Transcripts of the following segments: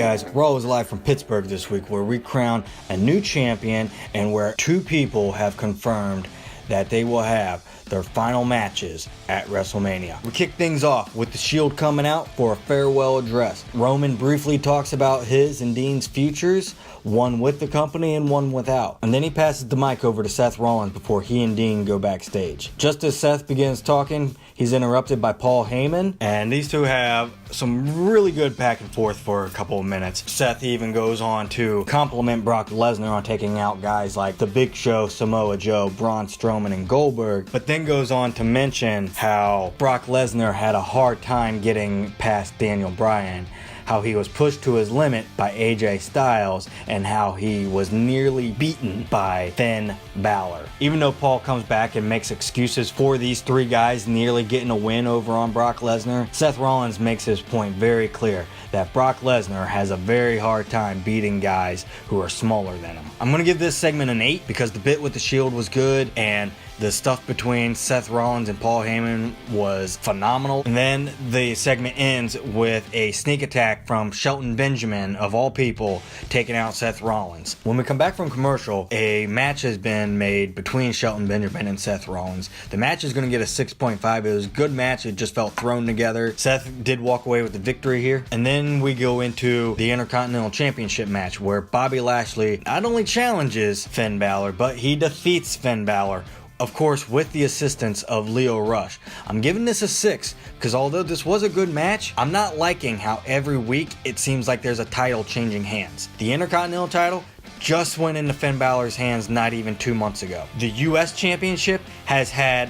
guys? Raw is live from Pittsburgh this week, where we crown a new champion and where two people have confirmed that they will have their final matches at WrestleMania. We kick things off with the Shield coming out for a farewell address. Roman briefly talks about his and Dean's futures, one with the company and one without. And then he passes the mic over to Seth Rollins before he and Dean go backstage. Just as Seth begins talking, he's interrupted by Paul Heyman, and these two have some really good back and forth for a couple of minutes. Seth even goes on to compliment Brock Lesnar on taking out guys like The Big Show, Samoa Joe, Braun Strowman, and Goldberg, but then goes on to mention how Brock Lesnar had a hard time getting past Daniel Bryan, how he was pushed to his limit by AJ Styles, and how he was nearly beaten by Finn Balor. Even though Paul comes back and makes excuses for these three guys nearly getting a win over on Brock Lesnar, Seth Rollins makes his point very clear that Brock Lesnar has a very hard time beating guys who are smaller than him. I'm going to give this segment an 8 because the bit with the Shield was good and the stuff between Seth Rollins and Paul Heyman was phenomenal. And then the segment ends with a sneak attack from Shelton Benjamin, of all people, taking out Seth Rollins. When we come back from commercial, a match has been made between Shelton Benjamin and Seth Rollins. The match is going to get a 6.5. It was a good match. It just felt thrown together. Seth did walk away with the victory here. And then we go into the Intercontinental Championship match, where Bobby Lashley not only challenges Finn Balor, but he defeats Finn Balor, of course, with the assistance of Lio Rush. I'm giving this a 6 because although this was a good match, I'm not liking how every week it seems like there's a title changing hands. The Intercontinental title just went into Finn Balor's hands not even 2 months ago. The US Championship has had,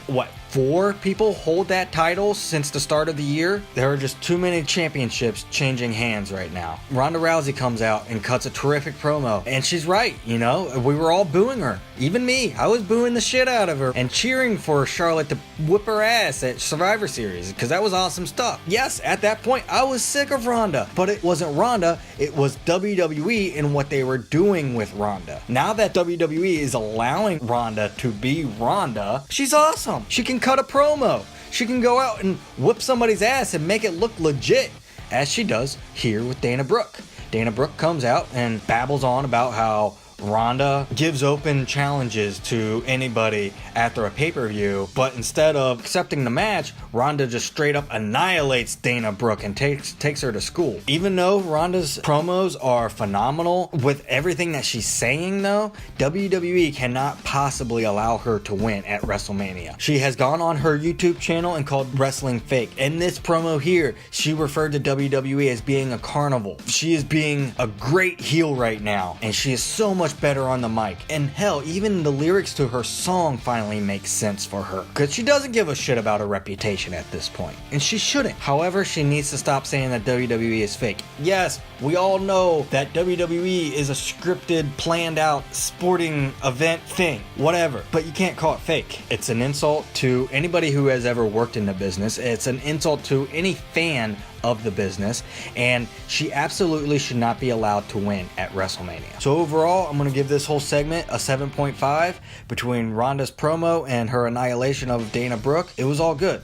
4 people hold that title since the start of the year? There are just too many championships changing hands right now. Ronda Rousey comes out and cuts a terrific promo, and she's right, we were all booing her. Even me, I was booing the shit out of her and cheering for Charlotte to whip her ass at Survivor Series because that was awesome stuff. Yes, at that point, I was sick of Ronda, but it wasn't Ronda, it was WWE and what they were doing with Ronda. Now that WWE is allowing Ronda to be Ronda, she's awesome. She can cut a promo. She can go out and whip somebody's ass and make it look legit, as she does here with Dana Brooke. Dana Brooke comes out and babbles on about how Ronda gives open challenges to anybody after a pay-per-view, but instead of accepting the match, Ronda just straight up annihilates Dana Brooke and takes her to school. Even though Ronda's promos are phenomenal, with everything that she's saying though, WWE cannot possibly allow her to win at WrestleMania. She has gone on her YouTube channel and called wrestling fake. In this promo here, she referred to WWE as being a carnival. She is being a great heel right now, and she is so much better on the mic. And hell, even the lyrics to her song finally make sense for her, because she doesn't give a shit about her reputation at this point, and she shouldn't. However, she needs to stop saying that WWE is fake. Yes, we all know that WWE is a scripted, planned out sporting event thing, whatever, but you can't call it fake. It's an insult to anybody who has ever worked in the business. It's an insult to any fan of the business, and she absolutely should not be allowed to win at WrestleMania. So overall, I'm going to give this whole segment a 7.5. Between Ronda's promo and her annihilation of Dana Brooke, it was all good.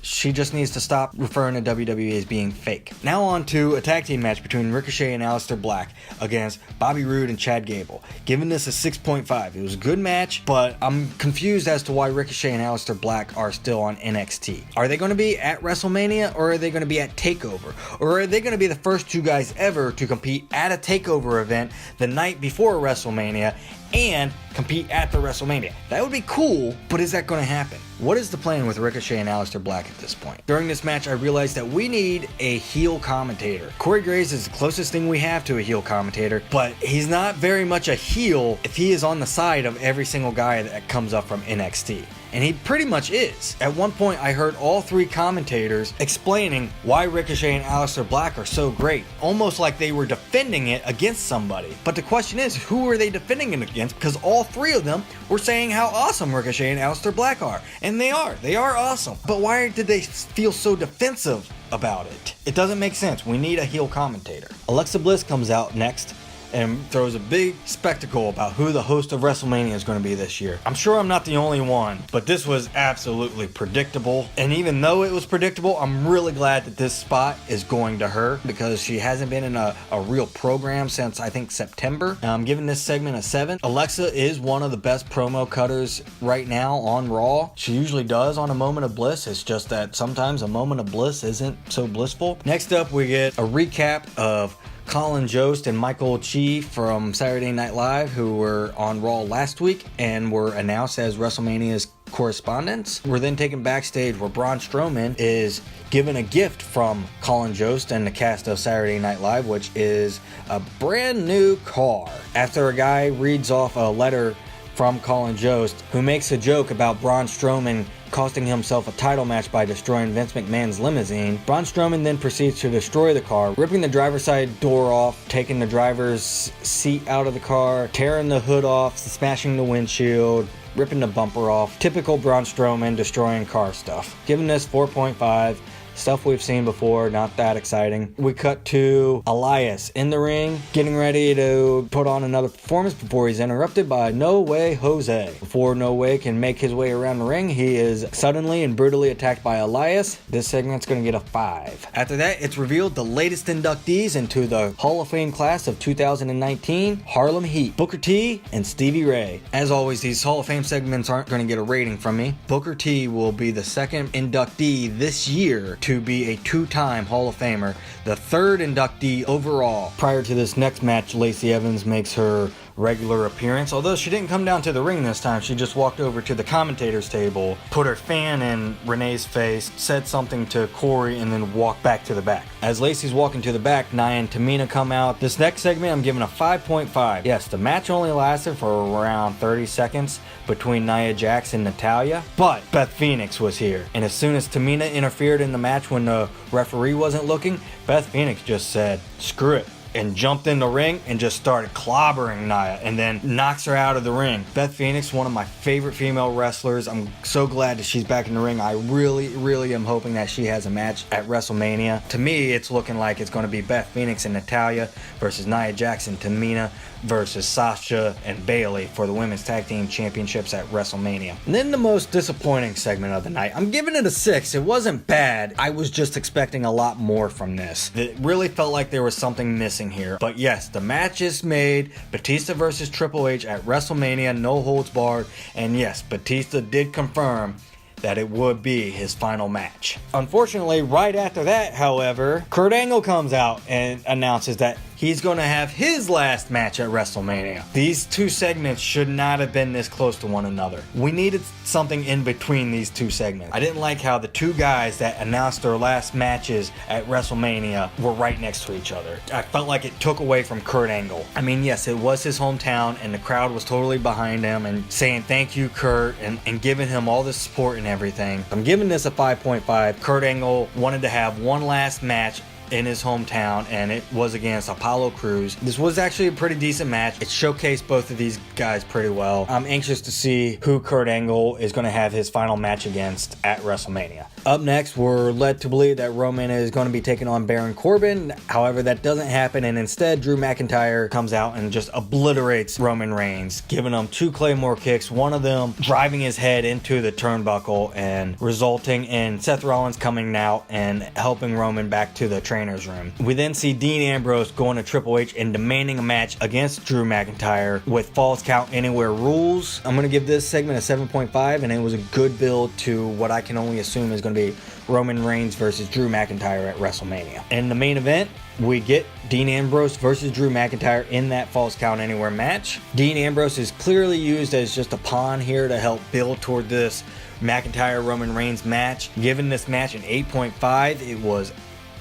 She just needs to stop referring to WWE as being fake. Now on to a tag team match between Ricochet and Aleister Black against Bobby Roode and Chad Gable. Giving this a 6.5. It was a good match, but I'm confused as to why Ricochet and Aleister Black are still on NXT. Are they going to be at WrestleMania, or are they going to be at TakeOver? Or are they going to be the first two guys ever to compete at a TakeOver event the night before WrestleMania and compete at the WrestleMania? That would be cool, but is that going to happen? What is the plan with Ricochet and Aleister Black at this point? During this match, I realized that we need a heel commentator. Corey Graves is the closest thing we have to a heel commentator, but he's not very much a heel if he is on the side of every single guy that comes up from NXT. And he pretty much is. At one point, I heard all three commentators explaining why Ricochet and Aleister Black are so great, almost like they were defending it against somebody. But the question is, who are they defending it against? Because all three of them were saying how awesome Ricochet and Aleister Black are. And they are awesome. But why did they feel so defensive about it? It doesn't make sense. We need a heel commentator. Alexa Bliss comes out next and throws a big spectacle about who the host of WrestleMania is going to be this year. I'm sure I'm not the only one, but this was absolutely predictable. And even though it was predictable, I'm really glad that this spot is going to her because she hasn't been in a real program since I think September. I'm giving this segment a 7. Alexa is one of the best promo cutters right now on Raw. She usually does on A Moment of Bliss. It's just that sometimes a moment of bliss isn't so blissful. Next up, we get a recap of Colin Jost and Michael Chi from Saturday Night Live, who were on Raw last week and were announced as WrestleMania's correspondents. We're then taken backstage where Braun Strowman is given a gift from Colin Jost and the cast of Saturday Night Live, which is a brand new car. After a guy reads off a letter from Colin Jost, who makes a joke about Braun Strowman costing himself a title match by destroying Vince McMahon's limousine, Braun Strowman then proceeds to destroy the car, ripping the driver's side door off, taking the driver's seat out of the car, tearing the hood off, smashing the windshield, ripping the bumper off. Typical Braun Strowman destroying car stuff. Giving this 4.5. Stuff we've seen before, not that exciting. We cut to Elias in the ring, getting ready to put on another performance before he's interrupted by No Way Jose. Before No Way can make his way around the ring, he is suddenly and brutally attacked by Elias. This segment's going to get a 5. After that, it's revealed the latest inductees into the Hall of Fame class of 2019, Harlem Heat, Booker T and Stevie Ray. As always, these Hall of Fame segments aren't going to get a rating from me. Booker T will be the second inductee this year to be a 2-time Hall of Famer, the 3rd inductee overall. Prior to this next match, Lacey Evans makes her regular appearance, although she didn't come down to the ring this time. She just walked over to the commentators table, put her fan in Renee's face, said something to Corey, and then walked back to the back. As Lacey's walking to the back, Nia and Tamina come out. This next segment I'm giving a 5.5. Yes, the match only lasted for around 30 seconds between Nia Jax and Natalya, but Beth Phoenix was here, and as soon as Tamina interfered in the match when the referee wasn't looking, Beth Phoenix just said, "Screw it," and jumped in the ring and just started clobbering Nia and then knocks her out of the ring. Beth Phoenix, one of my favorite female wrestlers. I'm so glad that she's back in the ring. I really am hoping that she has a match at WrestleMania. To me, it's looking like it's going to be Beth Phoenix and Natalya versus Nia Jax and Tamina versus Sasha and Bayley for the Women's Tag Team Championships at WrestleMania. And then the most disappointing segment of the night. I'm giving it a 6. It wasn't bad. I was just expecting a lot more from this. It really felt like there was something missing here. But yes, the match is made. Batista versus Triple H at WrestleMania, no holds barred. And yes, Batista did confirm that it would be his final match. Unfortunately, right after that, however, Kurt Angle comes out and announces that he's going to have his last match at WrestleMania. These two segments should not have been this close to one another. We needed something in between these two segments. I didn't like how the two guys that announced their last matches at WrestleMania were right next to each other. I felt like it took away from Kurt Angle. I mean, yes, it was his hometown and the crowd was totally behind him and saying thank you, Kurt, and giving him all the support and everything. I'm giving this a 5.5. Kurt Angle wanted to have one last match in his hometown, and it was against Apollo Crews. This was actually a pretty decent match. It showcased both of these guys pretty well. I'm anxious to see who Kurt Angle is going to have his final match against at WrestleMania. Up next, we're led to believe that Roman is going to be taking on Baron Corbin. However, that doesn't happen, and instead Drew McIntyre comes out and just obliterates Roman Reigns, giving him 2 Claymore kicks, one of them driving his head into the turnbuckle and resulting in Seth Rollins coming out and helping Roman back to the trainer's room. We then see Dean Ambrose going to Triple H and demanding a match against Drew McIntyre with Falls Count Anywhere rules. I'm going to give this segment a 7.5, and it was a good build to what I can only assume is going to be Roman Reigns versus Drew McIntyre at WrestleMania. In the main event, we get Dean Ambrose versus Drew McIntyre in that Falls Count Anywhere match. Dean Ambrose is clearly used as just a pawn here to help build toward this McIntyre-Roman Reigns match. Given this match an 8.5, it was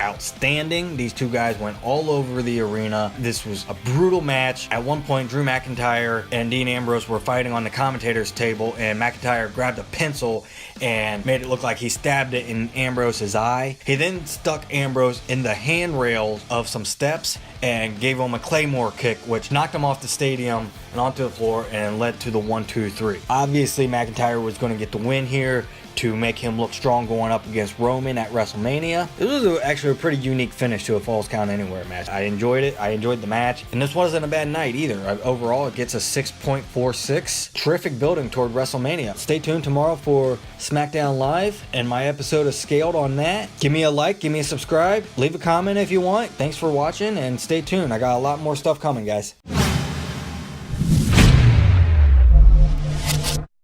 outstanding. These two guys went all over the arena. This was a brutal match. At one point, Drew McIntyre and Dean Ambrose were fighting on the commentator's table, and McIntyre grabbed a pencil and made it look like he stabbed it in Ambrose's eye. He then stuck Ambrose in the handrail of some steps and gave him a Claymore kick, which knocked him off the stadium and onto the floor and led to the 1, 2, 3. Obviously, McIntyre was going to get the win here. to make him look strong going up against Roman at WrestleMania. This was actually a pretty unique finish to a Falls Count Anywhere match. I enjoyed it. I enjoyed the match. And this wasn't a bad night either. Overall, it gets a 6.46. Terrific building toward WrestleMania. Stay tuned tomorrow for SmackDown Live and my episode of Scaled on that. Give me a like, give me a subscribe, leave a comment if you want. Thanks for watching and stay tuned. I got a lot more stuff coming, guys.